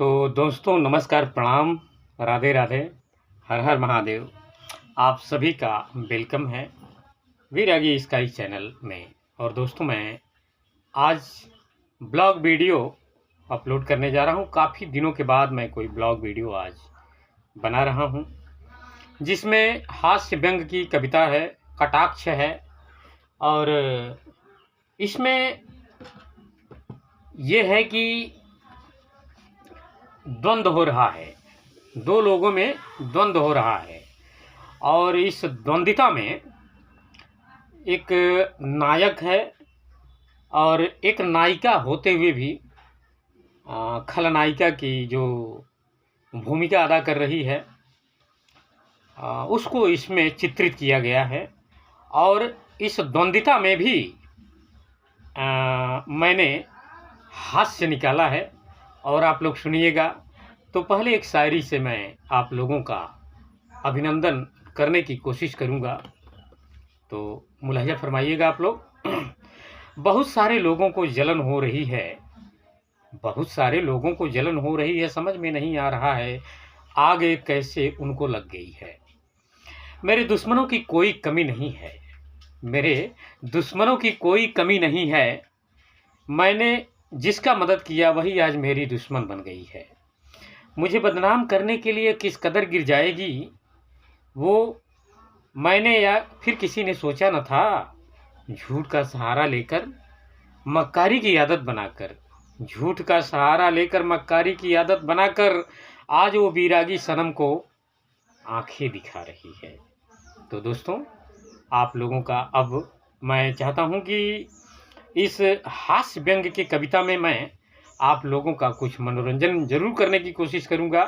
तो दोस्तों नमस्कार, प्रणाम, राधे राधे, हर हर महादेव। आप सभी का वेलकम है वीरागी स्काई चैनल में। और दोस्तों मैं आज ब्लॉग वीडियो अपलोड करने जा रहा हूं। काफ़ी दिनों के बाद मैं कोई ब्लॉग वीडियो आज बना रहा हूं, जिसमें हास्य व्यंग की कविता है, कटाक्ष है। और इसमें यह है कि द्वंद्व हो रहा है, दो लोगों में द्वंद्व हो रहा है। और इस द्वंद्विता में एक नायक है और एक नायिका होते हुए भी खलनायिका की जो भूमिका अदा कर रही है उसको इसमें चित्रित किया गया है। और इस द्वंद्विता में भी मैंने हास्य निकाला है और आप लोग सुनिएगा। तो पहले एक शायरी से मैं आप लोगों का अभिनंदन करने की कोशिश करूंगा, तो मुलाहिजा फरमाइएगा आप लोग। बहुत सारे लोगों को जलन हो रही है, बहुत सारे लोगों को जलन हो रही है, समझ में नहीं आ रहा है आगे कैसे उनको लग गई है। मेरे दुश्मनों की कोई कमी नहीं है, मेरे दुश्मनों की कोई कमी नहीं है। मैंने जिसका मदद किया वही आज मेरी दुश्मन बन गई है। मुझे बदनाम करने के लिए किस कदर गिर जाएगी वो मैंने या फिर किसी ने सोचा न था। झूठ का सहारा लेकर मक्कारी की आदत बनाकर, झूठ का सहारा लेकर मक्कारी की आदत बनाकर आज वो बीरागी सनम को आंखें दिखा रही है। तो दोस्तों आप लोगों का अब मैं चाहता हूं कि इस हास्य व्यंग की कविता में मैं आप लोगों का कुछ मनोरंजन जरूर करने की कोशिश करूंगा।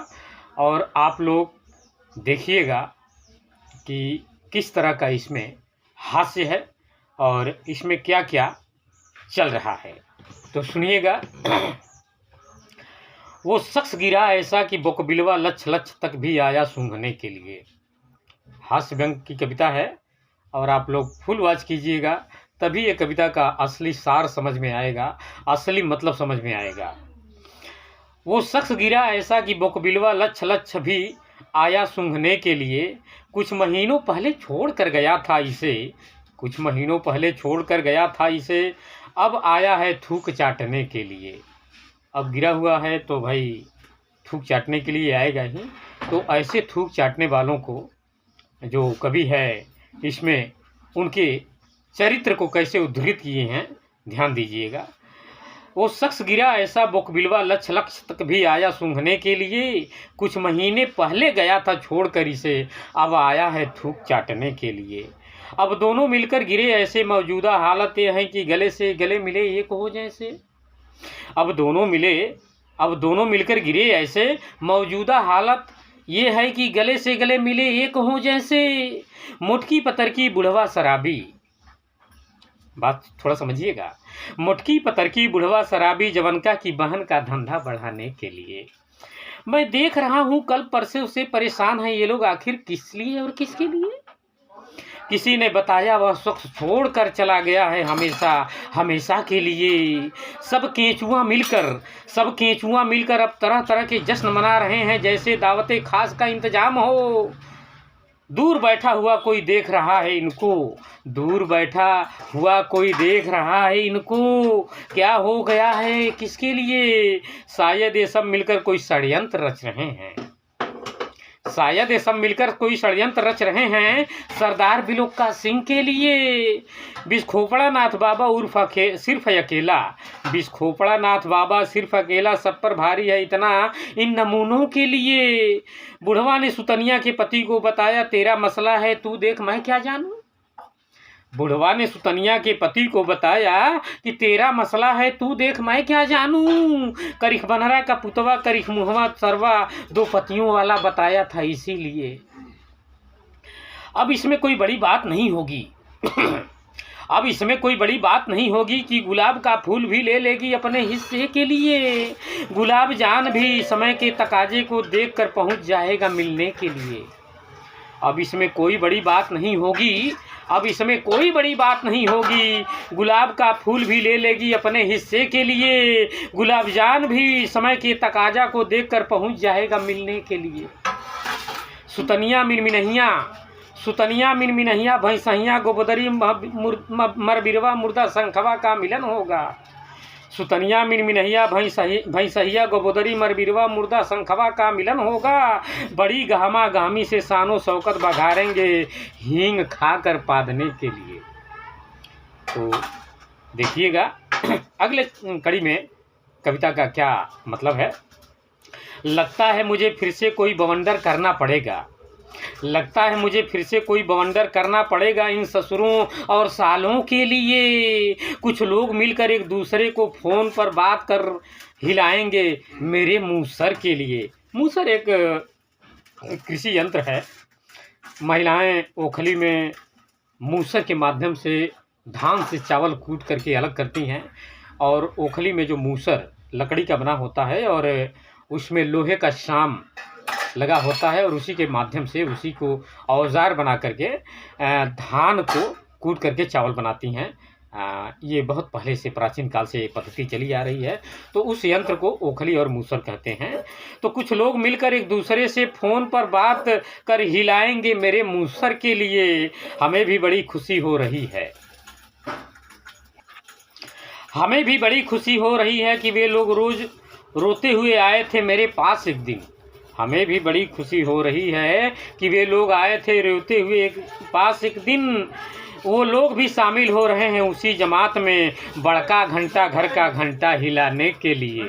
और आप लोग देखिएगा कि किस तरह का इसमें हास्य है और इसमें क्या क्या चल रहा है, तो सुनिएगा। वो शख्स गिरा ऐसा कि बोकबिलवा लच्छ लच्छ तक भी आया सूंघने के लिए। हास्य व्यंग की कविता है और आप लोग फुल वॉच कीजिएगा, तभी ये कविता का असली सार समझ में आएगा, असली मतलब समझ में आएगा। वो शख्स गिरा ऐसा कि बोकबिलवा लच्छ लच्छ भी आया सूंघने के लिए। कुछ महीनों पहले छोड़ कर गया था इसे, कुछ महीनों पहले छोड़ कर गया था इसे, अब आया है थूक चाटने के लिए। अब गिरा हुआ है तो भाई थूक चाटने के लिए आएगा ही। तो ऐसे थूक चाटने वालों को जो कवि है इसमें उनके चरित्र को कैसे उद्धृत किए हैं ध्यान दीजिएगा। वो शख्स गिरा ऐसा बोकबिलवा लच्छ लक्ष तक भी आया सूंघने के लिए। कुछ महीने पहले गया था छोड़कर इसे, अब आया है थूक चाटने के लिए। अब दोनों मिलकर गिरे ऐसे, मौजूदा हालत ये है कि गले से गले मिले एक हो जैसे। अब दोनों मिलकर गिरे ऐसे, मौजूदा हालत ये है कि गले से गले मिले एक हो जैसे। मुटकी पतर की बुढ़वा शराबी, बात थोड़ा समझिएगा। मुटकी पतर की बुढ़वा शराबी जवनका की बहन का धंधा बढ़ाने के लिए। मैं देख रहा हूँ कल परसों से परेशान है ये लोग, आखिर किस लिए और किसके लिए। किसी ने बताया वह शख्स छोड़ कर चला गया है हमेशा हमेशा के लिए। सब केंचुआ मिलकर अब तरह तरह के जश्न मना रहे हैं, जैसे दावते खास का इंतजाम हो। दूर बैठा हुआ कोई देख रहा है इनको, दूर बैठा हुआ कोई देख रहा है इनको। क्या हो गया है किसके लिए, शायद ये सब मिलकर कोई षड्यंत्र रच रहे हैं, शायद ये सब मिलकर कोई षड्यंत्र रच रहे हैं सरदार बिलोक्का सिंह के लिए। बिस्खोपड़ा नाथ बाबा उर्फ सिर्फ अकेला, बिस्खोपड़ा नाथ बाबा सिर्फ अकेला सब पर भारी है इतना इन नमूनों के लिए। बुढ़वा ने सुतनिया के पति को बताया तेरा मसला है तू देख मैं क्या जानूं। बुढ़वा ने सुतनिया के पति को बताया कि तेरा मसला है तू देख मैं क्या जानूं। करिख बनहरा का पुतवा करिख मुहवा सरवा, दो पतियों वाला बताया था इसीलिए। अब इसमें कोई बड़ी बात नहीं होगी अब इसमें कोई बड़ी बात नहीं होगी कि गुलाब का फूल भी ले लेगी अपने हिस्से के लिए। गुलाब जान भी समय के तकाजे को देखकर पहुंच जाएगा मिलने के लिए। अब इसमें कोई बड़ी बात नहीं होगी, अब इसमें कोई बड़ी बात नहीं होगी, गुलाब का फूल भी ले लेगी अपने हिस्से के लिए, गुलाब जान भी समय के तकाजा को देखकर पहुंच जाएगा मिलने के लिए। सुतनिया मिनमिनहिया, सुतनिया मिनमिनहिया भैंसहिया गोबदरी मरबिरवा मुर्दा शंखवा का मिलन होगा। सुतनिया मिनमिनहिया भैंसहिया गोबोदरी मरबिरवा मुर्दा शंखवा का मिलन होगा। बड़ी गहमा गहमी से शानो शौकत बघारेंगे हींग खाकर पादने के लिए। तो देखिएगा अगले कड़ी में कविता का क्या मतलब है। लगता है मुझे फिर से कोई बवंडर करना पड़ेगा, लगता है मुझे फिर से कोई बवंडर करना पड़ेगा इन ससुरों और सालों के लिए। कुछ लोग मिलकर एक दूसरे को फ़ोन पर बात कर हिलाएंगे मेरे मूसर के लिए। मूसर एक कृषि यंत्र है। महिलाएं ओखली में मूसर के माध्यम से धान से चावल कूट करके अलग करती हैं, और ओखली में जो मूसर लकड़ी का बना होता है और उसमें लोहे का शाम लगा होता है, और उसी के माध्यम से उसी को औजार बना करके धान को कूट करके चावल बनाती हैं। ये बहुत पहले से प्राचीन काल से पद्धति चली आ रही है। तो उस यंत्र को ओखली और मूसर कहते हैं। तो कुछ लोग मिलकर एक दूसरे से फ़ोन पर बात कर हिलाएंगे मेरे मूसर के लिए। हमें भी बड़ी खुशी हो रही है, हमें भी बड़ी खुशी हो रही है कि वे लोग रोज़ रोते हुए आए थे मेरे पास एक दिन। हमें भी बड़ी खुशी हो रही है कि वे लोग आए थे रोते हुए पास एक दिन। वो लोग भी शामिल हो रहे हैं उसी जमात में, बड़का घंटा घर का घंटा हिलाने के लिए।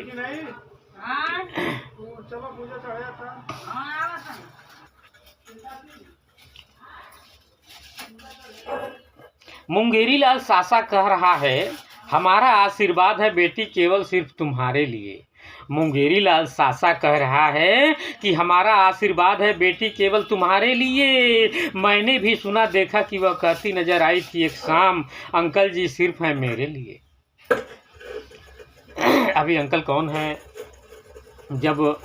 मुंगेरी लाल सासा कह रहा है हमारा आशीर्वाद है बेटी केवल सिर्फ तुम्हारे लिए। मुंगेरी लाल सासा कह रहा है कि हमारा आशीर्वाद है बेटी केवल तुम्हारे लिए। मैंने भी सुना देखा कि वह कहती नजर आई थी एक शाम, अंकल जी सिर्फ हैं मेरे लिए। अभी अंकल कौन है? जब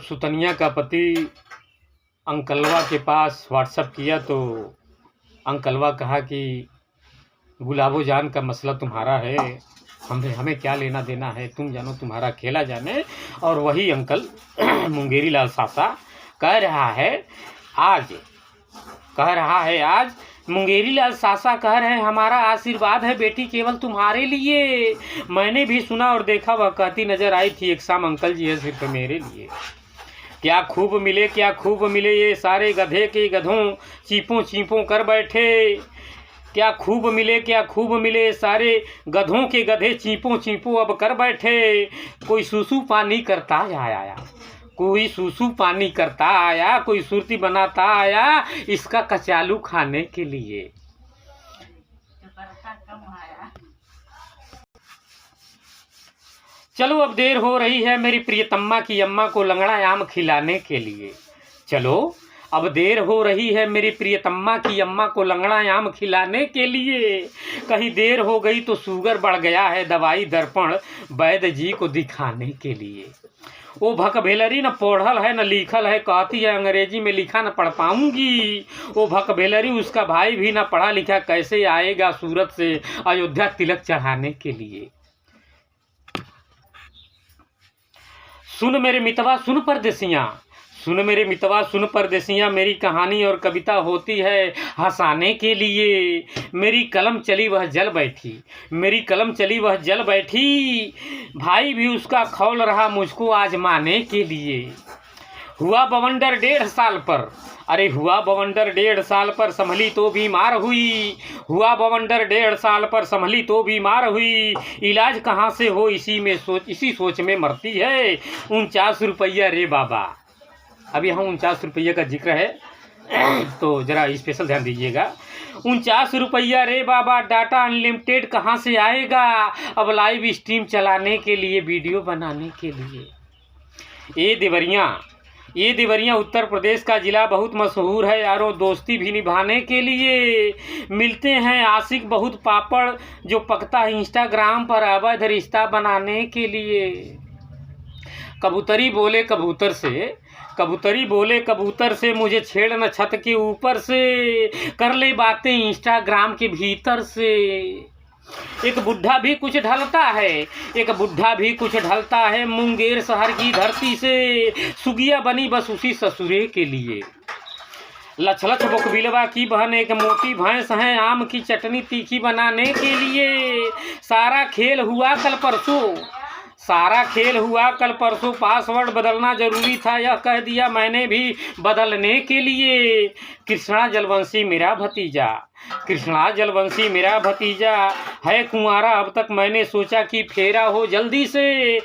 सुतनिया का पति अंकलवा के पास व्हाट्सएप किया तो अंकलवा कहा कि गुलाबो जान का मसला तुम्हारा है, हमें क्या लेना देना है, तुम जानो तुम्हारा खेला जाने। और वही अंकल मुंगेरी लाल सासा कह रहा है आज मुंगेरी लाल सासा कह रहे हैं हमारा आशीर्वाद है बेटी केवल तुम्हारे लिए। मैंने भी सुना और देखा वह कहती नजर आई थी एक शाम, अंकल जी है सिर्फ मेरे लिए। क्या खूब मिले ये सारे गधे के गधों चीपों कर बैठे। क्या खूब मिले सारे गधों के गधे चीपों अब कर बैठे। कोई सूसू पानी करता आया, कोई सूसू पानी करता आया, कोई सुरती बनाता आया इसका कचालू खाने के लिए। चलो अब देर हो रही है मेरी प्रियतम्मा की अम्मा को लंगड़ा आम खिलाने के लिए। चलो अब देर हो रही है मेरी प्रियतम्मा की अम्मा को लंगड़ा आम खिलाने के लिए। कहीं देर हो गई तो शुगर बढ़ गया है दवाई दर्पण वैद्य जी को दिखाने के लिए। वो भकभेलरी न पढ़ल है न लिखल है, कहती है अंग्रेजी में लिखा न पढ़ पाऊंगी। वो भकभेलरी उसका भाई भी न पढ़ा लिखा, कैसे आएगा सूरत से अयोध्या तिलक चढ़ाने के लिए। सुन मेरे मितवा सुन परदेसियाँ, सुन मेरे मितवा सुन परदेसियाँ, मेरी कहानी और कविता होती है हंसाने के लिए। मेरी कलम चली वह जल बैठी, मेरी कलम चली वह जल बैठी। भाई भी उसका खौल रहा मुझको आजमाने के लिए। हुआ बवंडर 1.5 साल पर, अरे हुआ बवंडर 1.5 साल पर संभली तो बीमार हुई। हुआ बवंडर 1.5 साल पर संभली तो बीमार हुई। इलाज कहाँ से हो इसी सोच में मरती है। 49 रुपया रे बाबा। अब यहाँ 49 रुपये का जिक्र है तो ज़रा स्पेशल ध्यान दीजिएगा। 49 रुपया रे बाबा, डाटा अनलिमिटेड कहाँ से आएगा अब लाइव स्ट्रीम चलाने के लिए, वीडियो बनाने के लिए। ये देवरिया उत्तर प्रदेश का ज़िला बहुत मशहूर है यारों, दोस्ती भी निभाने के लिए। मिलते हैं आशिक बहुत पापड़ जो पकता है इंस्टाग्राम पर अवैध रिश्ता बनाने के लिए। कबूतरी बोले कबूतर से, कबूतरी बोले कबूतर से, मुझे छेड़ न छत के ऊपर से, कर ले बातें इंस्टाग्राम के भीतर से। एक बुढ़ा भी कुछ ढलता है, एक बुढ़ा भी कुछ ढलता है, मुंगेर शहर की धरती से, सुगिया बनी बस उसी ससुरे के लिए। लछ लछ बोकबिलवा की बहन एक मोटी भैंस है, आम की चटनी तीखी बनाने के लिए। सारा खेल हुआ कल परसों, सारा खेल हुआ कल परसों, पासवर्ड बदलना जरूरी था, यह कह दिया मैंने भी बदलने के लिए। कृष्णा जलवंशी मेरा भतीजा, कृष्णा जलवंशी मेरा भतीजा है कुंवारा, अब तक मैंने सोचा कि फेरा हो जल्दी से।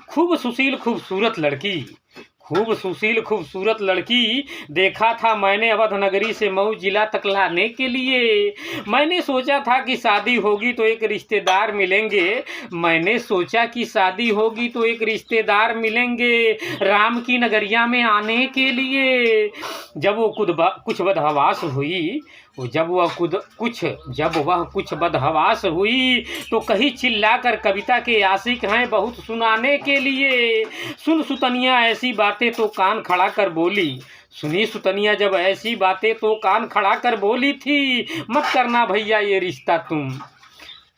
खूब सुशील खूबसूरत लड़की, खूब सुशील खूबसूरत लड़की देखा था मैंने अवध नगरी से मऊ जिला तक लाने के लिए। मैंने सोचा था कि शादी होगी तो एक रिश्तेदार मिलेंगे, मैंने सोचा कि शादी होगी तो एक रिश्तेदार मिलेंगे राम की नगरिया में आने के लिए। जब वो कुछ बदहवास हुई, जब वह कुछ बदहवास हुई तो कहीं चिल्लाकर कविता के आशिक हैं बहुत सुनाने के लिए। सुन सुतनिया ऐसी बातें तो कान खड़ा कर बोली, सुनी सुतनिया जब ऐसी बातें तो कान खड़ा कर बोली थी, मत करना भैया ये रिश्ता तुम।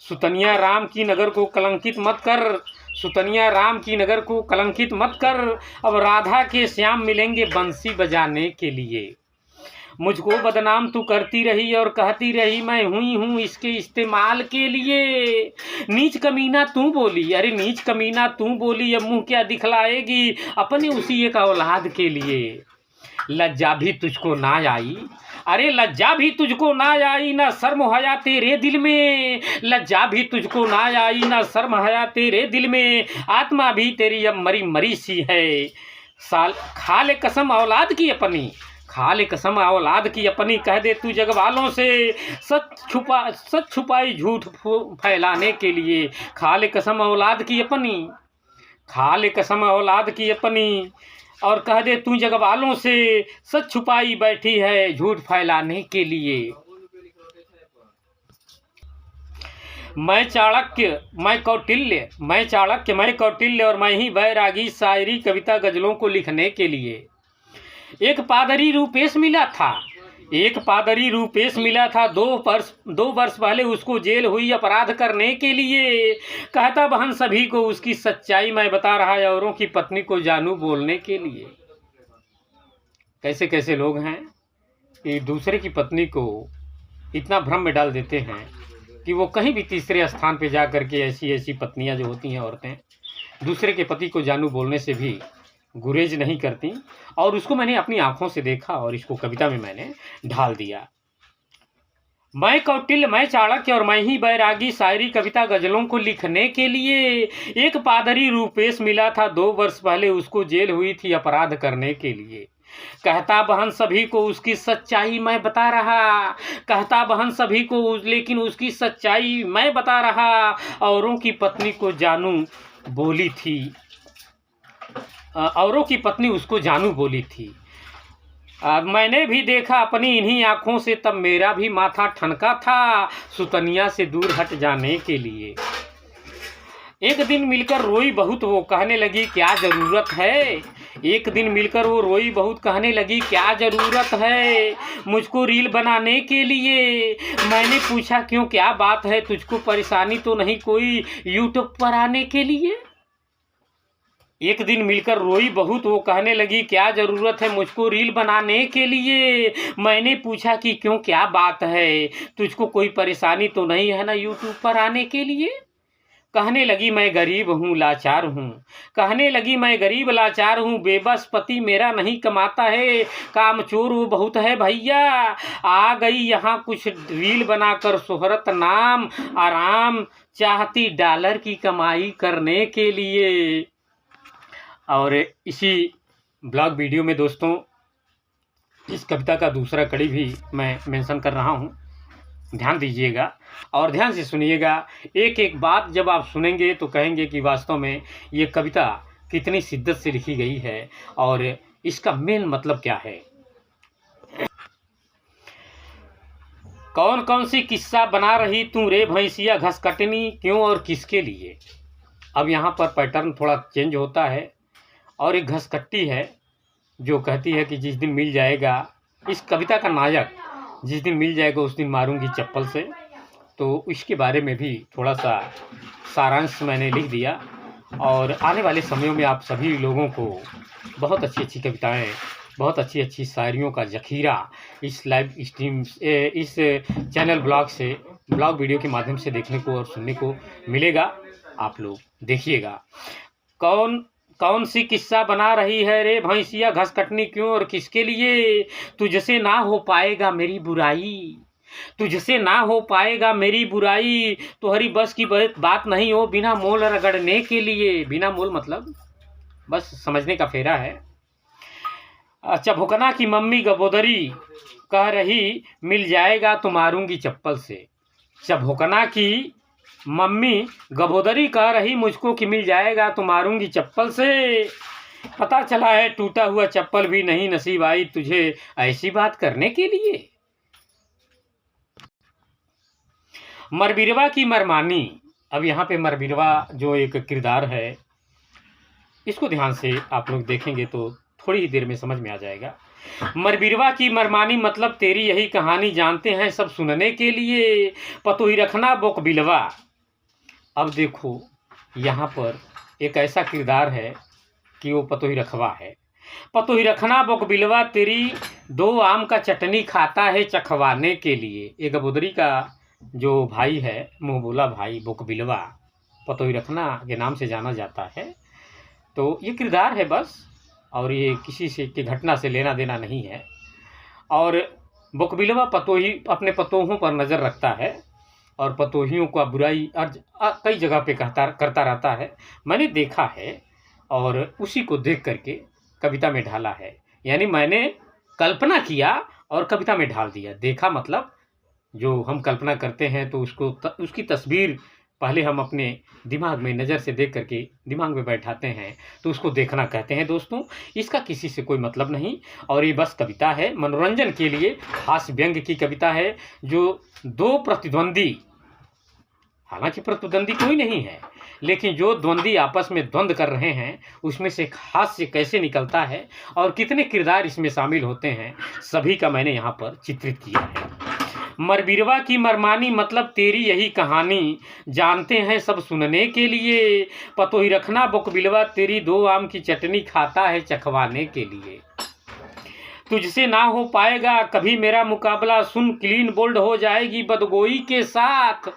सुतनिया राम की नगर को कलंकित मत कर, सुतनिया राम की नगर को कलंकित मत कर, अब राधा के श्याम मिलेंगे बंसी बजाने के लिए। मुझको बदनाम तू करती रही और कहती रही मैं हुई हूँ इसके इस्तेमाल के लिए। नीच कमीना तू बोली, अरे नीच कमीना तू बोली, अब मुँह क्या दिखलाएगी अपने उसी एक औलाद के लिए। लज्जा भी तुझको ना आई, अरे लज्जा भी तुझको ना आई, ना शर्म हया तेरे दिल में। लज्जा भी तुझको ना आई, ना शर्म हया तेरे दिल में, आत्मा भी तेरी अब मरी मरी सी है। खा ले कसम औलाद की अपनी, खा ले कसम औलाद की अपनी, कह दे तू जग वालों से सच छुपाई झूठ फैलाने के लिए। खा ले कसम औलाद की अपनी, खा ले कसम औलाद की अपनी, और कह दे तू जग वालों से सच छुपाई बैठी है झूठ फैलाने के लिए। मैं चाणक्य मैं कौटिल्य, मैं चाणक्य मैं कौटिल्य, और मैं ही बैरागी शायरी कविता गजलों को लिखने के लिए। एक पादरी रूपेश मिला था, एक पादरी रूपेश मिला था, 2 वर्ष पहले उसको जेल हुई अपराध करने के लिए। कहता बहन सभी को उसकी सच्चाई मैं बता रहा है, औरों की पत्नी को जानू बोलने के लिए। कैसे कैसे लोग हैं कि दूसरे की पत्नी को इतना भ्रम में डाल देते हैं कि वो कहीं भी तीसरे स्थान पे जा कर के ऐसी ऐसी पत्नियां जो होती हैं औरतें, दूसरे के पति को जानू बोलने से भी गुरेज नहीं करती। और उसको मैंने अपनी आंखों से देखा और इसको कविता में मैंने ढाल दिया। मैं कौटिल्य मैं चाणक्य और मैं ही बैरागी शायरी कविता गजलों को लिखने के लिए। एक पादरी रूपेश मिला था, 2 वर्ष पहले उसको जेल हुई थी अपराध करने के लिए। कहता बहन सभी को उसकी सच्चाई मैं बता रहा, कहता बहन सभी को लेकिन उसकी सच्चाई मैं बता रहा, औरों की पत्नी को जानू बोली थी, औरों की पत्नी उसको जानू बोली थी। मैंने भी देखा अपनी इन्हीं आँखों से, तब मेरा भी माथा ठनका था सुतनिया से दूर हट जाने के लिए। एक दिन मिलकर रोई बहुत वो कहने लगी क्या ज़रूरत है, एक दिन मिलकर वो रोई बहुत कहने लगी क्या ज़रूरत है मुझको रील बनाने के लिए। मैंने पूछा क्यों क्या बात है, तुझको परेशानी तो नहीं कोई यूट्यूब पर आने के लिए। एक दिन मिलकर रोई बहुत वो कहने लगी क्या ज़रूरत है मुझको रील बनाने के लिए। मैंने पूछा कि क्यों क्या बात है, तुझको कोई परेशानी तो नहीं है ना यूट्यूब पर आने के लिए। कहने लगी मैं गरीब हूँ लाचार हूँ, कहने लगी मैं गरीब लाचार हूँ, बेबस पति मेरा नहीं कमाता है, कामचोर वो बहुत है भैया। आ गई यहाँ कुछ रील बनाकर शोहरत नाम आराम, चाहती डॉलर की कमाई करने के लिए। और इसी ब्लॉग वीडियो में दोस्तों इस कविता का दूसरा कड़ी भी मैं मेंशन कर रहा हूँ, ध्यान दीजिएगा और ध्यान से सुनिएगा। एक एक बात जब आप सुनेंगे तो कहेंगे कि वास्तव में ये कविता कितनी शिद्दत से लिखी गई है और इसका मेन मतलब क्या है। कौन कौन सी किस्सा बना रही तू रे भैंसिया घसकटनी, क्यों और किसके लिए। अब यहाँ पर पैटर्न थोड़ा चेंज होता है और एक घसकट्टी है जो कहती है कि जिस दिन मिल जाएगा, इस कविता का नायक जिस दिन मिल जाएगा उस दिन मारूंगी चप्पल से। तो इसके बारे में भी थोड़ा सा सारांश मैंने लिख दिया, और आने वाले समयों में आप सभी लोगों को बहुत अच्छी अच्छी कविताएं, बहुत अच्छी अच्छी शायरियों का ज़ख़ीरा इस लाइव स्ट्रीम इस चैनल ब्लॉग वीडियो के माध्यम से देखने को और सुनने को मिलेगा। आप लोग देखिएगा। कौन सी किस्सा बना रही है रे भैंसिया, घस कटनी क्यों और किसके लिए? तुझसे ना हो पाएगा मेरी बुराई, तुझसे ना हो पाएगा मेरी बुराई, तुम्हारी बस की बात नहीं हो बिना मोल रगड़ने के लिए। बिना मोल मतलब बस समझने का फेरा है। चभुकना की मम्मी गबोदरी कह रही मिल जाएगा तो मारूंगी चप्पल से। चभुकना की मम्मी गबोदरी कह रही मुझको कि मिल जाएगा तो मारूंगी चप्पल से। पता चला है टूटा हुआ चप्पल भी नहीं नसीब आई तुझे ऐसी बात करने के लिए। मरबिरवा की मरमानी। अब यहाँ पे मरबिरवा जो एक किरदार है, इसको ध्यान से आप लोग देखेंगे तो थोड़ी ही देर में समझ में आ जाएगा। मरबिरवा की मरमानी मतलब तेरी यही कहानी जानते हैं सब सुनने के लिए, पतोही रखना बोकबिलवा। अब देखो यहाँ पर एक ऐसा किरदार है कि वो पतोही रखवा है। पतोही रखना बोकबिलवा तेरी 2 आम का चटनी खाता है चखवाने के लिए। एक गबोदरी का जो भाई है, मुँह बोला भाई बोकबिलवा, पतोही रखना के नाम से जाना जाता है। तो ये किरदार है बस, और ये किसी से की घटना से लेना देना नहीं है। और बोकबिलवा पतोही अपने पतोहों पर नज़र रखता है और पतोहियों का बुराई कई जगह पे करता रहता है। मैंने देखा है और उसी को देख करके कविता में ढाला है। यानी मैंने कल्पना किया और कविता में ढाल दिया। देखा मतलब जो हम कल्पना करते हैं तो उसकी तस्वीर पहले हम अपने दिमाग में नज़र से देख करके दिमाग में बैठाते हैं, तो उसको देखना कहते हैं दोस्तों। इसका किसी से कोई मतलब नहीं, और ये बस कविता है मनोरंजन के लिए, हास्य व्यंग की कविता है। जो 2 प्रतिद्वंदी, हालांकि प्रतिद्वंदी कोई नहीं है, लेकिन जो द्वंद्वी आपस में द्वंद्व कर रहे हैं उसमें से हास्य कैसे निकलता है और कितने किरदार इसमें शामिल होते हैं, सभी का मैंने यहाँ पर चित्रित किया है। मरबिरवा की मरमानी मतलब तेरी यही कहानी जानते हैं सब सुनने के लिए, पतोही रखना बोकबिलवा तेरी 2 आम की चटनी खाता है चखवाने के लिए। तुझसे ना हो पाएगा कभी मेरा मुकाबला, सुन क्लीन बोल्ड हो जाएगी बदगोई के साथ।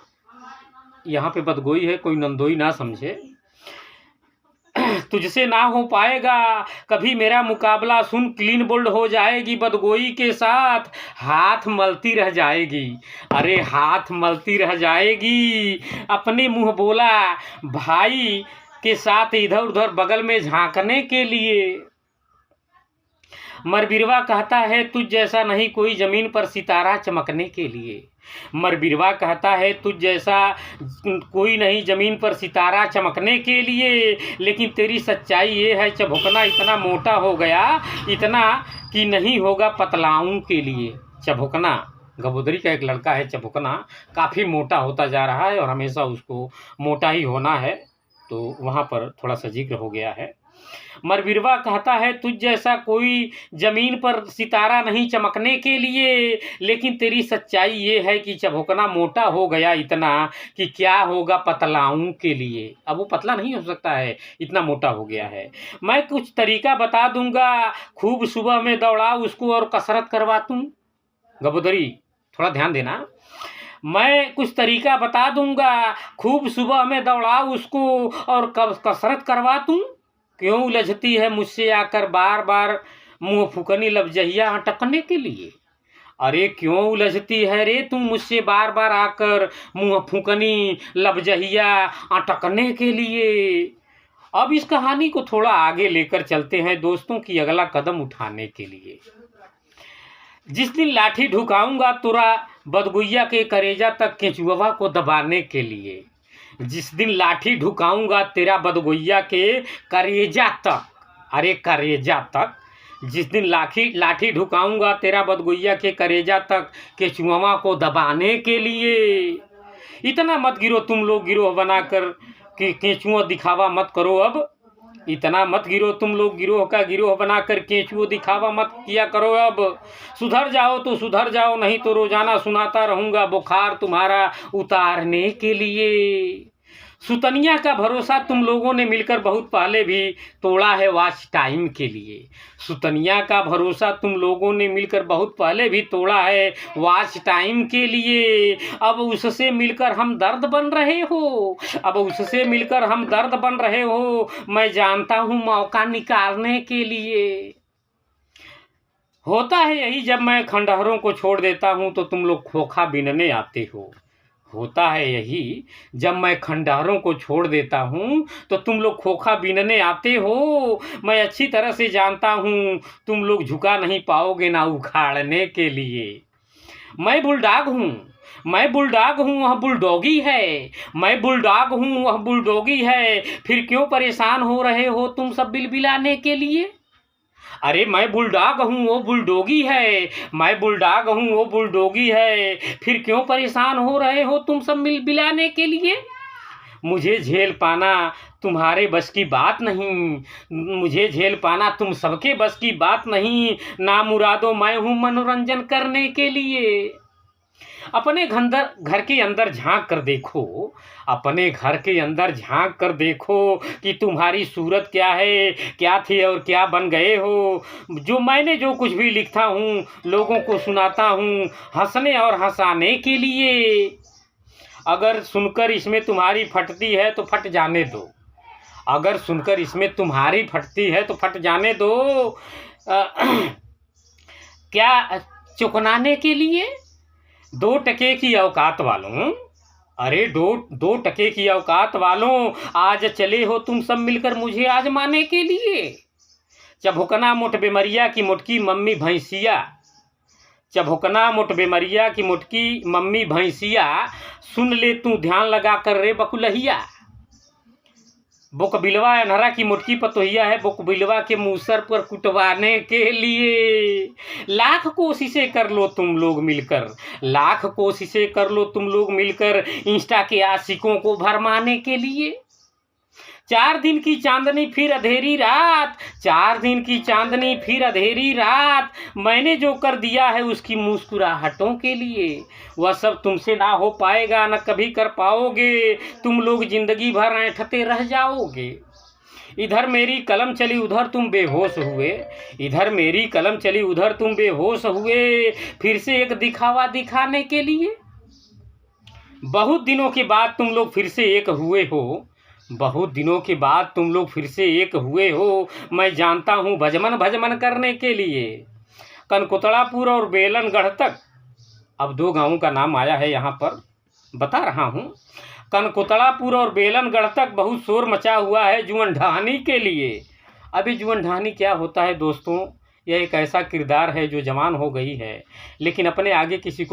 यहाँ पे बदगोई है, कोई नंदोई ना समझे। तुझसे ना हो पाएगा कभी मेरा मुकाबला, सुन क्लीन बोल्ड हो जाएगी बदगोई के साथ, हाथ मलती रह जाएगी। अरे हाथ मलती रह जाएगी अपने मुंह बोला भाई के साथ इधर उधर बगल में झांकने के लिए। मरबिरवा कहता है तुझ जैसा नहीं कोई ज़मीन पर सितारा चमकने के लिए। मरबिरवा कहता है तुझ जैसा कोई नहीं ज़मीन पर सितारा चमकने के लिए, लेकिन तेरी सच्चाई ये है चभुकना इतना मोटा हो गया इतना कि नहीं होगा पतलाओं के लिए। चभुकना गबोदरी का एक लड़का है, चभुकना काफ़ी मोटा होता जा रहा है और हमेशा उसको मोटा ही होना है, तो वहाँ पर थोड़ा सा जिक्र हो गया है। मरबिरवा कहता है तुझ जैसा कोई ज़मीन पर सितारा नहीं चमकने के लिए, लेकिन तेरी सच्चाई ये है कि चभुकना मोटा हो गया इतना कि क्या होगा पतलाओं के लिए। अब वो पतला नहीं हो सकता है, इतना मोटा हो गया है। मैं कुछ तरीका बता दूंगा, खूब सुबह में दौड़ा उसको और कसरत करवा दूं। गबोदरी थोड़ा ध्यान देना। मैं कुछ तरीका बता दूंगा, खूब सुबह में दौड़ा उसको और कसरत करवा दूं। क्यों उलझती है मुझसे आकर बार बार मुँह फूकनी लबजहिया अटकने के लिए। अरे क्यों उलझती है रे तुम मुझसे बार बार आकर मुँह फूकनी लबजहिया अटकने के लिए। अब इस कहानी को थोड़ा आगे लेकर चलते हैं दोस्तों की अगला कदम उठाने के लिए। जिस दिन लाठी ढुकाऊंगा तुरा बदगुइया के करेजा तक केंचुआ को दबाने के लिए। जिस दिन लाठी ढुकाऊंगा तेरा बदगुइया के करेजा तक, अरे करेजा तक, जिस दिन लाठी ढुकाऊंगा तेरा बदगुइया के करेजा तक केचुआ को दबाने के लिए। इतना मत गिरो तुम लोग गिरोह बनाकर कि केचुआ दिखावा मत करो अब, इतना मत गिरो तुम लोग, गिरोह का गिरोह बनाकर केंचुओ दिखावा मत किया करो। अब सुधर जाओ तो सुधर जाओ, नहीं तो रोजाना सुनाता रहूँगा बुखार तुम्हारा उतारने के लिए। सुतनिया का भरोसा तुम लोगों ने मिलकर बहुत पहले भी तोड़ा है वॉच टाइम के लिए। सुतनिया का भरोसा तुम लोगों ने मिलकर बहुत पहले भी तोड़ा है वॉच टाइम के लिए। अब उससे मिलकर हम दर्द बन रहे हो, अब उससे मिलकर हम दर्द बन रहे हो। मैं जानता हूँ मौका निकालने के लिए। होता है यही, जब मैं खंडहरों को छोड़ देता हूँ तो तुम लोग खोखा बीनने आते हो। होता है यही, जब मैं खंडहरों को छोड़ देता हूँ तो तुम लोग खोखा बीनने आते हो। मैं अच्छी तरह से जानता हूँ तुम लोग झुका नहीं पाओगे ना उखाड़ने के लिए। मैं बुलडॉग हूँ, मैं बुलडॉग हूँ, वह बुलडॉगी है। मैं बुलडॉग हूँ, वह बुलडॉगी है। फिर क्यों परेशान हो रहे हो तुम सब बिलबिलाने के लिए? अरे मैं बुलडॉग हूँ, वो बुलडॉगी है। मैं बुलडॉग हूँ, वो बुलडॉगी है। फिर क्यों परेशान हो रहे हो तुम सब बिलाने के लिए? मुझे झेल पाना तुम्हारे बस की बात नहीं, मुझे झेल पाना तुम सबके बस की बात नहीं। ना मुरादो मैं हूँ मनोरंजन करने के लिए। अपने घर के अंदर झांक कर देखो, अपने घर के अंदर झांक कर देखो कि तुम्हारी सूरत क्या है, क्या थी और क्या बन गए हो। मैंने जो कुछ भी लिखता हूँ लोगों को सुनाता हूँ हंसने और हंसाने के लिए। अगर सुनकर इसमें तुम्हारी फटती है तो फट जाने दो, अगर सुनकर इसमें तुम्हारी फटती है तो फट जाने दो। क्या चुकनाने के लिए? 2 टके की औकात वालों, अरे दो टके की औकात वालों, आज चले हो तुम सब मिलकर मुझे आजमाने के लिए। चभुकना मुठ बेमरिया की मुटकी मम्मी भैंसिया, चभुकना मुठ बेमरिया की मुटकी मम्मी भैंसिया, सुन ले तू ध्यान लगा कर रे बकुलहिया। बुकबिलवा अनहरा की मुटकी पतोहिया है, बुकबिलवा के मूसर पर कुटवाने के लिए। लाख कोशिशें कर लो तुम लोग मिलकर, लाख कोशिशें कर लो तुम लोग मिलकर इंस्टा के आशिकों को भरमाने के लिए। 4 दिन की चांदनी फिर अंधेरी रात, 4 दिन की चांदनी फिर अंधेरी रात। मैंने जो कर दिया है उसकी मुस्कुराहटों के लिए, वह सब तुमसे ना हो पाएगा, न कभी कर पाओगे। तुम लोग जिंदगी भर ऐंठते रह जाओगे। इधर मेरी कलम चली उधर तुम बेहोश हुए, इधर मेरी कलम चली उधर तुम बेहोश हुए। फिर से एक दिखावा दिखाने के लिए। बहुत दिनों के बाद तुम लोग फिर से एक हुए हो, बहुत दिनों के बाद तुम लोग फिर से एक हुए हो। मैं जानता हूँ भजमन भजमन करने के लिए। कनकुतड़ापुर और बेलनगढ़ तक, अब 2 गाँवों का नाम आया है यहाँ पर, बता रहा हूँ। कनकुतड़ापुर और बेलनगढ़ तक बहुत शोर मचा हुआ है जुअन ढानी के लिए। अभी जुअन ढानी क्या होता है दोस्तों? यह एक ऐसा किरदार है जो जवान हो गई है लेकिन अपने आगे किसी को